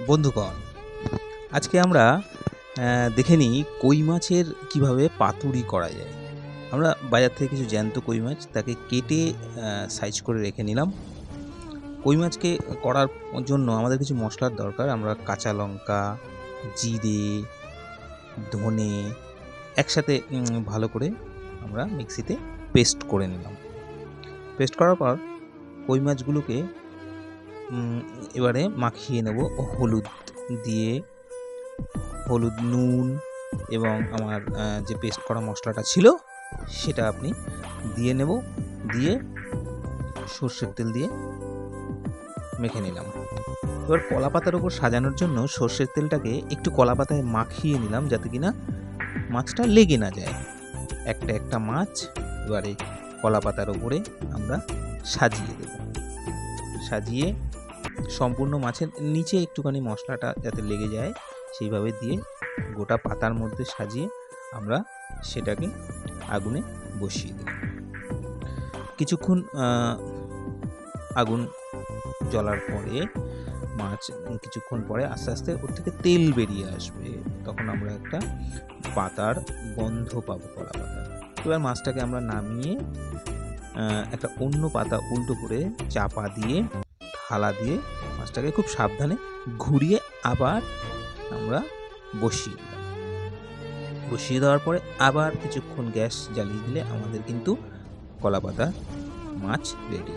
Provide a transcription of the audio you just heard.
বন্ধুগণ, আজকে আমরা দেখে নিই কই মাছের কীভাবে পাতুরি করা যায়। আমরা বাজার থেকে কিছু জ্যান্ত কই মাছ তাকে কেটে সাইজ করে রেখে নিলাম। কই মাছকে করার জন্য আমাদের কিছু মশলার দরকার। আমরা কাঁচা লঙ্কা, জিরে, ধনে একসাথে ভালো করে আমরা মিক্সিতে পেস্ট করে নিলাম। পেস্ট করার পর কই মাছগুলোকে এবারে মাখিয়ে নেব হলুদ দিয়ে, হলুদ, নুন এবং আমার যে পেস্ট করা মশলাটা ছিল সেটা আপনি দিয়ে নেব। দিয়ে সর্ষের তেল দিয়ে মেখে নিলাম। এবার কলা পাতার উপর সাজানোর জন্য সর্ষের তেলটাকে একটু কলা পাতায় মাখিয়ে নিলাম, যাতে কিনা মাছটা লেগে না যায়। একটা একটা মাছ এবারে কলা পাতার উপরে আমরা সাজিয়ে দেব। সাজিয়ে সম্পূর্ণ মাছের নিচে একটুখানি মশলাটা যাতে লেগে যায় সেইভাবে দিয়ে গোটা পাতার মধ্যে সাজিয়ে আমরা সেটাকে আগুনে বসিয়ে দেব। কিছুক্ষণ আগুন জ্বলার পরে কিছুক্ষণ পরে আস্তে আস্তে ওর থেকে তেল বেরিয়ে আসবে, তখন আমরা একটা পাতার গন্ধ পাবো, কলা পাতার। এবার মাছটাকে আমরা নামিয়ে একটা অন্য পাতা উল্টো করে চাপা দিয়ে থালা দিয়ে মাছটাকে খুব সাবধানে ঘুরিয়ে আবার আমরা বসিয়ে দিলাম। বসিয়ে দেওয়ার পরে আবার কিছুক্ষণ গ্যাস জ্বালিয়ে দিলে আমাদের কিন্তু কলা পাতা মাছ রেডি।